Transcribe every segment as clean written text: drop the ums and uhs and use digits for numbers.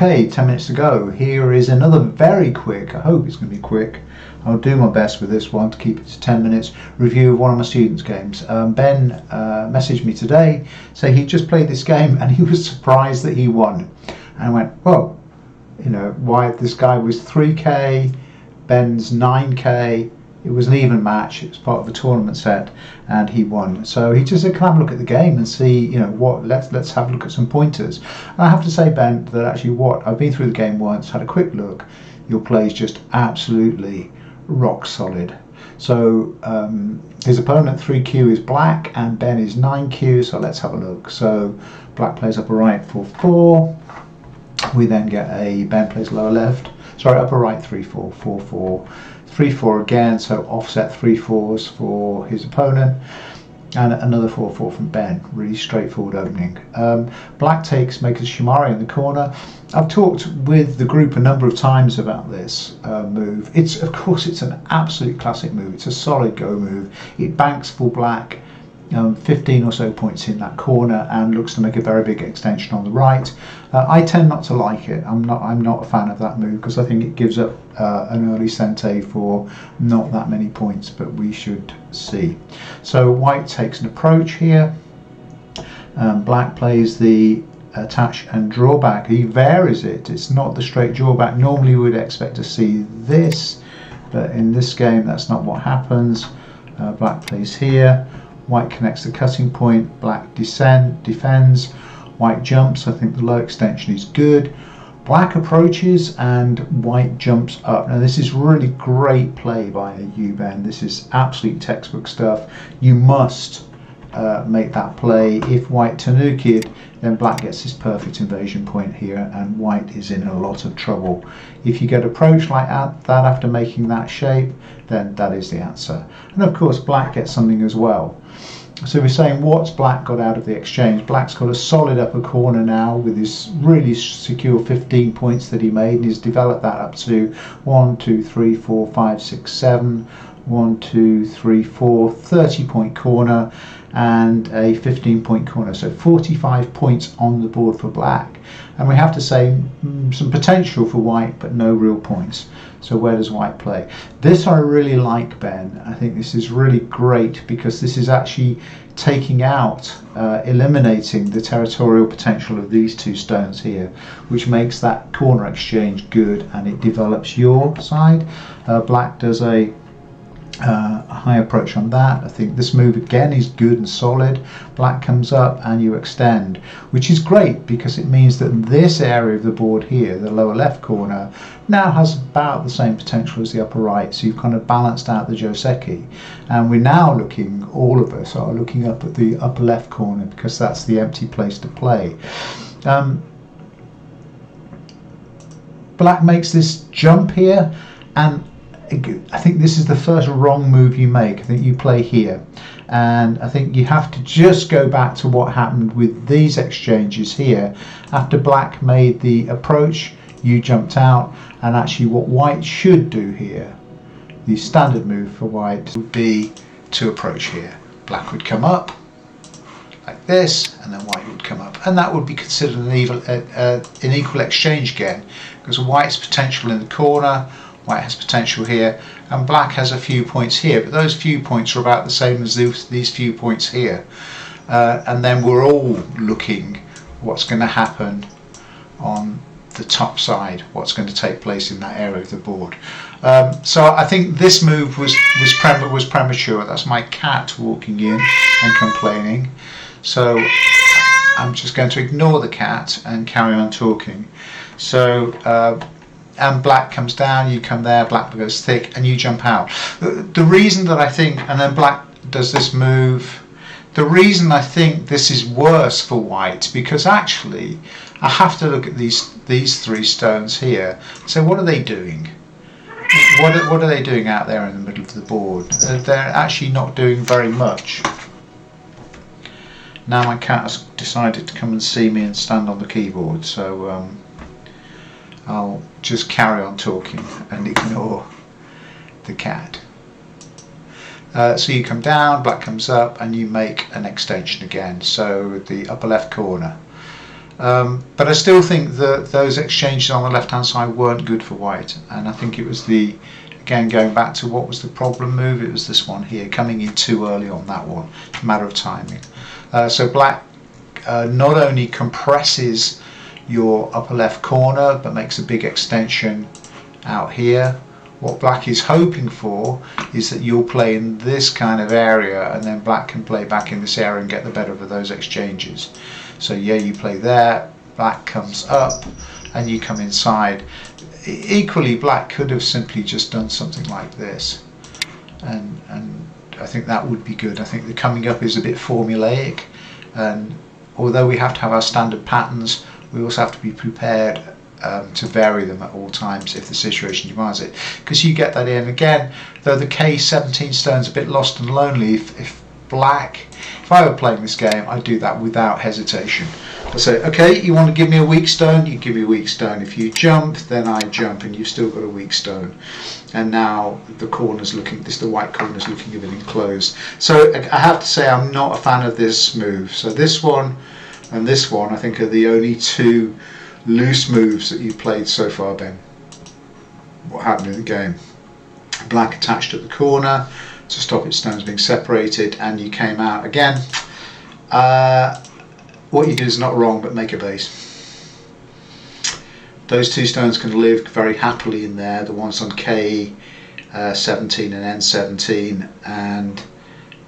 Okay, 10 minutes to go. Here is another very quick, I hope it's going to be quick, I'll do my best with this one to keep it to 10 minutes, review of one of my students' games. Ben messaged me today, saying he just played this game and he was surprised that he won. And I went, whoa, you know, why this guy was 3k, Ben's 9k, it was an even match, it was part of a tournament set, and he won. So he just said, can I have a look at the game and see, you know, what, let's have a look at some pointers. And I have to say, Ben, that actually I've been through the game once, had a quick look, your play is just absolutely rock solid. So his opponent 3q is black and Ben is 9q, so let's have a look. So black plays upper right 4-4, we then get Ben plays lower left, sorry, upper right 3-4, 4-4, 3-4 again, so offset 3-4s for his opponent, and another 4-4 from Ben. Really straightforward opening. Black makes a Shimari in the corner. I've talked with the group a number of times about this move. Of course it's an absolute classic move. It's a solid go move. It banks for black 15 or so points in that corner and looks to make a very big extension on the right. I tend not to like it. I'm not a fan of that move because I think it gives up an early sente for not that many points, but we should see. So white takes an approach here. Black plays the attach and drawback. He varies it. It's not the straight drawback. Normally we would expect to see this, but in this game that's not what happens. Black plays here. White connects the cutting point, black defends, white jumps. I think the low extension is good. Black approaches and white jumps up. Now this is really great play by you, Ben. This is absolute textbook stuff. You must make that play. If white tanuki'd, then black gets his perfect invasion point here and white is in a lot of trouble. If you get approached like that after making that shape, then that is the answer. And of course black gets something as well. So we're saying what's black got out of the exchange? Black's got a solid upper corner now with his really secure 15 points that he made, and he's developed that up to 1, 2, 3, 4, 5, 6, 7, 1, 2, 3, 4, 30-point corner and a 15-point corner, so 45 points on the board for black. And we have to say some potential for white but no real points. So where does white play? This I really like, Ben. I think this is really great because this is actually taking out, eliminating the territorial potential of these two stones here, which makes that corner exchange good and it develops your side. Black does a high approach on that. I think this move again is good and solid. Black comes up and you extend, which is great because it means that this area of the board here, the lower left corner, now has about the same potential as the upper right, so you've kind of balanced out the Joseki, and we're now looking, all of us are looking up at the upper left corner because that's the empty place to play. Black makes this jump here, and I think this is the first wrong move you make. I think you play here, and I think you have to just go back to what happened with these exchanges here. After black made the approach, you jumped out, and actually what white should do here, the standard move for white, would be to approach here. Black would come up like this, and then white would come up, and that would be considered an equal exchange again, because white's potential in the corner, white has potential here, and black has a few points here, but those few points are about the same as these few points here. And then we're all looking what's going to happen on the top side, what's going to take place in that area of the board. So I think this move was premature. That's my cat walking in and complaining. So I'm just going to ignore the cat and carry on talking. So and black comes down, you come there, black goes thick, and you jump out. The reason that I think, and then black does this move, the reason I think this is worse for white, because actually I have to look at these three stones here. So what are they doing? What are they doing out there in the middle of the board? They're actually not doing very much. Now my cat has decided to come and see me and stand on the keyboard, so I'll just carry on talking and ignore the cat. So you come down, black comes up, and you make an extension again, so the upper left corner. But I still think that those exchanges on the left hand side weren't good for white, and I think it was again going back to what was the problem move, it was this one here, coming in too early on that one, matter of timing. So black not only compresses your upper left corner but makes a big extension out here. What black is hoping for is that you'll play in this kind of area, and then black can play back in this area and get the better of those exchanges. So yeah, you play there, black comes up and you come inside. Equally, black could have simply just done something like this, and I think that would be good. I think the coming up is a bit formulaic, and although we have to have our standard patterns, we also have to be prepared to vary them at all times if the situation demands it, because you get that in again. Though the K17 stone's a bit lost and lonely, if I were playing this game, I'd do that without hesitation. I'd say, okay, you want to give me a weak stone, you give me a weak stone. If you jump, then I jump, and you've still got a weak stone. And now the white corner's looking a bit enclosed. So I have to say I'm not a fan of this move. So this one and this one, I think, are the only two loose moves that you've played so far, Ben. What happened in the game? Black attached at the corner to stop its stones being separated, and you came out again. What you did is not wrong, but make a base. Those two stones can live very happily in there, the ones on K17 and N17, and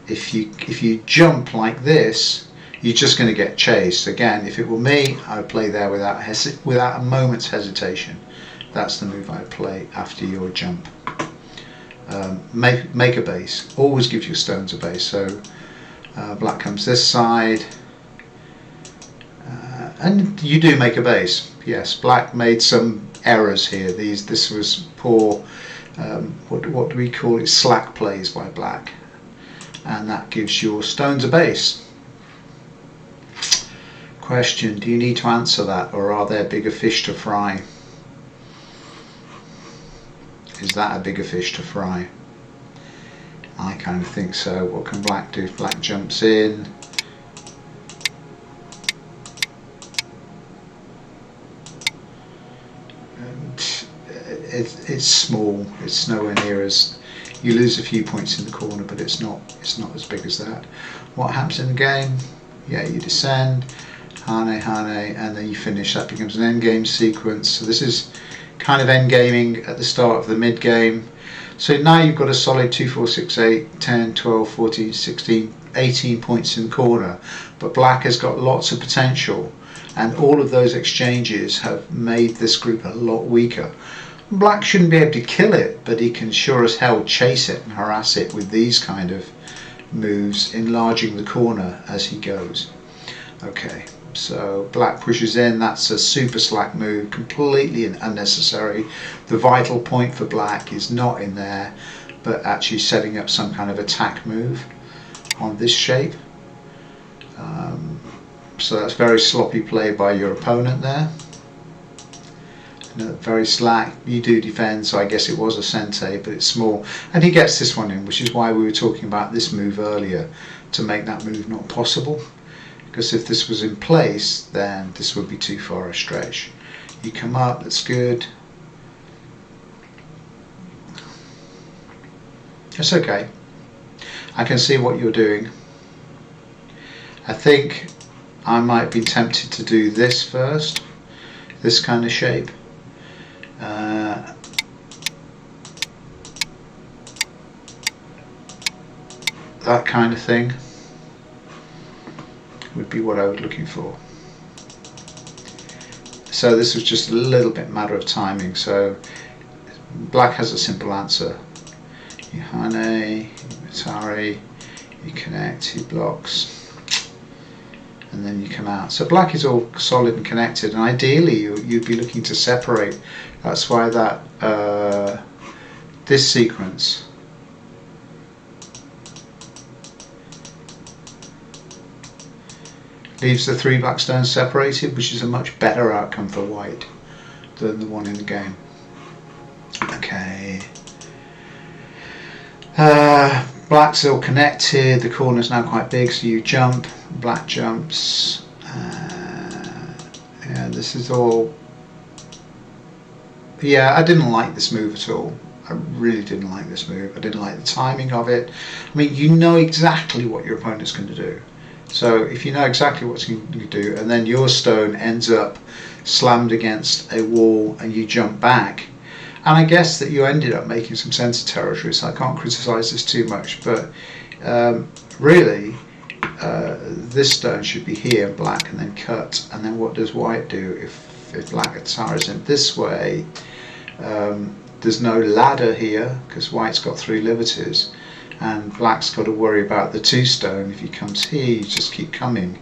if you jump like this, you're just going to get chased. Again, if it were me, I would play there without a moment's hesitation. That's the move I would play after your jump. Make a base. Always gives your stones a base. So black comes this side, and you do make a base. Yes, black made some errors here. This was poor. What do we call it? Slack plays by black, and that gives your stones a base. Question: do you need to answer that, or are there bigger fish to fry? Is that a bigger fish to fry? I kind of think so. What can black do? If black jumps in, and it's small. It's nowhere near as, you lose a few points in the corner, but it's not as big as that. What happens in the game? Yeah, you descend, hane, and then you finish. That becomes an end game sequence. So this is kind of end gaming at the start of the mid game. So now you've got a solid 2, 4, 6, 8, 10, 12, 14, 16, 18 points in the corner, but black has got lots of potential, and all of those exchanges have made this group a lot weaker. Black shouldn't be able to kill it, but he can sure as hell chase it and harass it with these kind of moves, enlarging the corner as he goes. Okay, so black pushes in. That's a super slack move, completely unnecessary. The vital point for black is not in there, but actually setting up some kind of attack move on this shape. So that's very sloppy play by your opponent there. Very slack. You do defend, so I guess it was a sente, but it's small, and he gets this one in, which is why we were talking about this move earlier, to make that move not possible. Because if this was in place, then this would be too far a stretch. You come up, that's good. It's okay. I can see what you're doing. I think I might be tempted to do this first, this kind of shape. That kind of thing would be what I was looking for. So this was just a little bit matter of timing. So black has a simple answer. You hane, you matari, you connect, he blocks, and then you come out. So black is all solid and connected, and ideally you'd be looking to separate. That's why that this sequence leaves the 3 black stones separated, which is a much better outcome for white than the one in the game. Okay. Black's still connected, the corner's now quite big, so you jump, black jumps, Yeah, this is all. Yeah, I didn't like this move at all. I really didn't like this move. I didn't like the timing of it. I mean, you know exactly what your opponent's going to do. So if you know exactly what it's going to do, and then your stone ends up slammed against a wall and you jump back, and I guess that you ended up making some center territory, so I can't criticize this too much, but really this stone should be here, black, and then cut, and then what does white do if black attires in this way? There's no ladder here because white's got 3 liberties, and black's got to worry about the 2 stone. If he comes here, you just keep coming.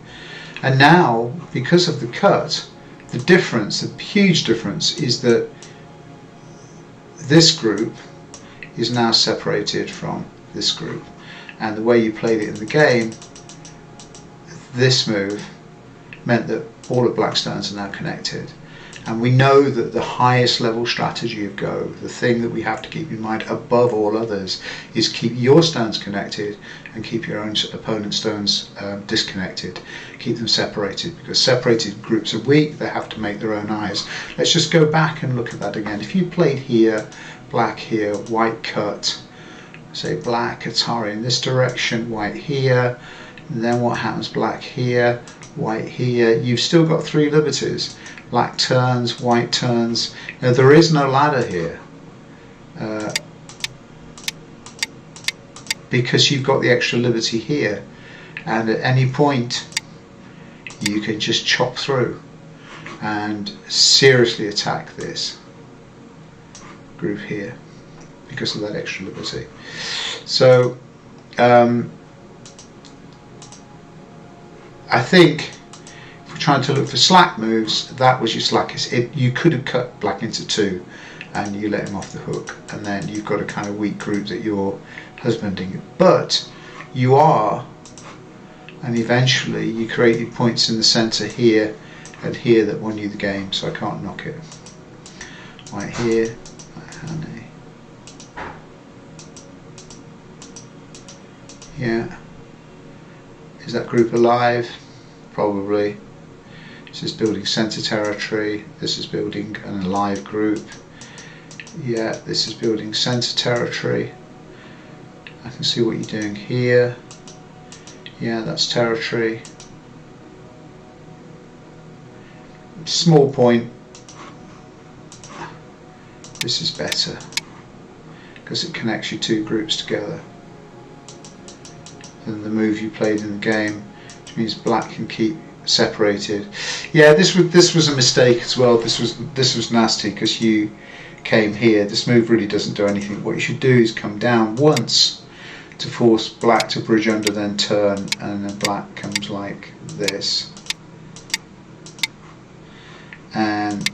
And now, because of the cut, the difference, the huge difference, is that this group is now separated from this group. And the way you played it in the game, this move meant that all of black stones are now connected. And we know that the highest level strategy of Go, the thing that we have to keep in mind above all others, is keep your stones connected and keep your own opponent's stones disconnected. Keep them separated, because separated groups are weak, they have to make their own eyes. Let's just go back and look at that again. If you played here, black here, white cut, say black Atari in this direction, white here, and then what happens? Black here, white here. You've still got 3 liberties. Black turns, white turns. Now, there is no ladder here because you've got the extra liberty here, and at any point you can just chop through and seriously attack this group here because of that extra liberty. So I think if we're trying to look for slack moves, that was your slackest. You could have cut black into 2 and you let him off the hook, and then you've got a kind of weak group that you're husbanding. But you are, and eventually you created points in the centre here and here that won you the game, so I can't knock it. Right here, honey. Yeah. Is that group alive? Probably. This is building centre territory. This is building an alive group. Yeah, this is building centre territory. I can see what you're doing here. Yeah, that's territory. Small point. This is better because it connects your 2 groups together than the move you played in the game, which means black can keep separated. Yeah, this was a mistake as well. This was nasty because you came here. This move really doesn't do anything. What you should do is come down once to force black to bridge under, then turn, and then black comes like this, and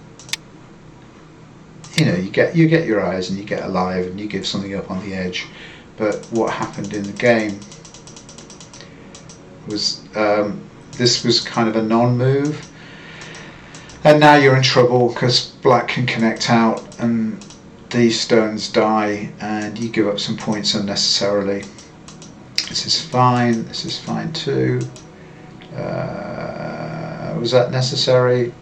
you know, you get your eyes and you get alive and you give something up on the edge. But what happened in the game was this was kind of a non-move, and now you're in trouble because black can connect out and these stones die and you give up some points unnecessarily. This is fine. This is fine too. Was that necessary?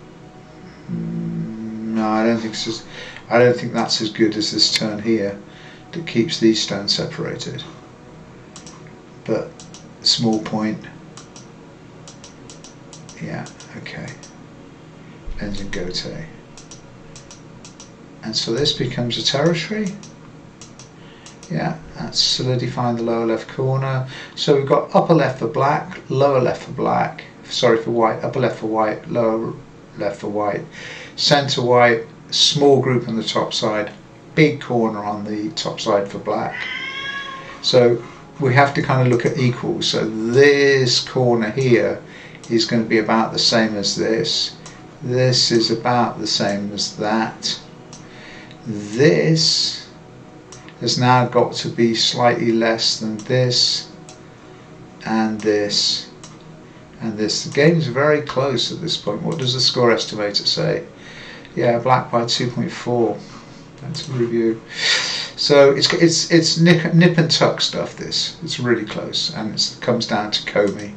No, I don't think so. I don't think that's as good as this turn here that keeps these stones separated. But small point. Yeah, okay. Ends in gote. And so this becomes a territory. Yeah, that's solidifying the lower left corner. So we've got upper left for black, lower left for black, sorry for white, upper left for white, lower left for white, centre white, small group on the top side, big corner on the top side for black. So we have to kind of look at equals. So this corner here is going to be about the same as this. This is about the same as that. This has now got to be slightly less than this, and this, and this. The game is very close at this point. What does the score estimator say? Yeah, black by 2.4. That's a review. So it's nip and tuck stuff. This, it's really close, and it comes down to Comey.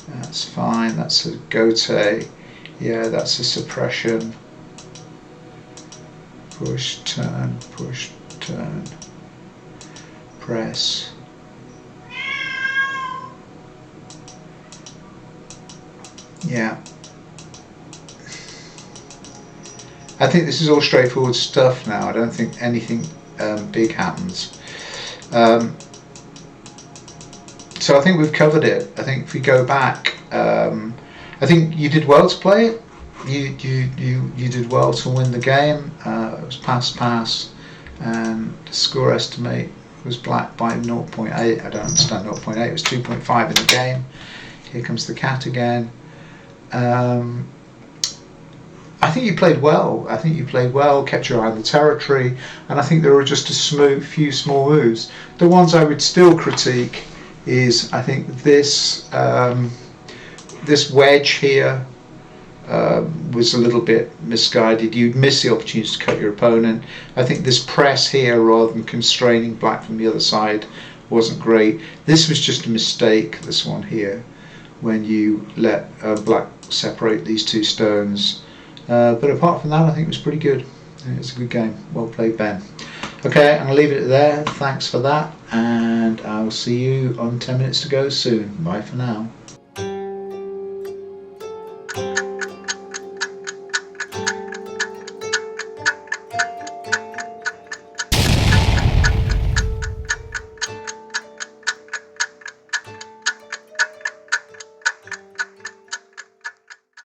That's fine. That's a gote. Yeah, that's a suppression. Push, turn, press. Yeah. I think this is all straightforward stuff now. I don't think anything big happens. So I think we've covered it. I think if we go back, I think you did well to play it. You did well to win the game. It was pass, and the score estimate was black by 0.8. I don't understand 0.8. It was 2.5 in the game. Here comes the cat again. I think you played well. Kept your eye on the territory, and I think there were just a few small moves. The ones I would still critique is, I think this this wedge here was a little bit misguided. You'd miss the opportunity to cut your opponent. I think this press here, rather than constraining black from the other side, wasn't great. This was just a mistake, this one here, when you let black separate these two stones. But apart from that, I think it was pretty good. It was a good game. Well played, Ben. Okay, I'm going to leave it there. Thanks for that, and I'll see you on 10 minutes to go soon. Bye for now.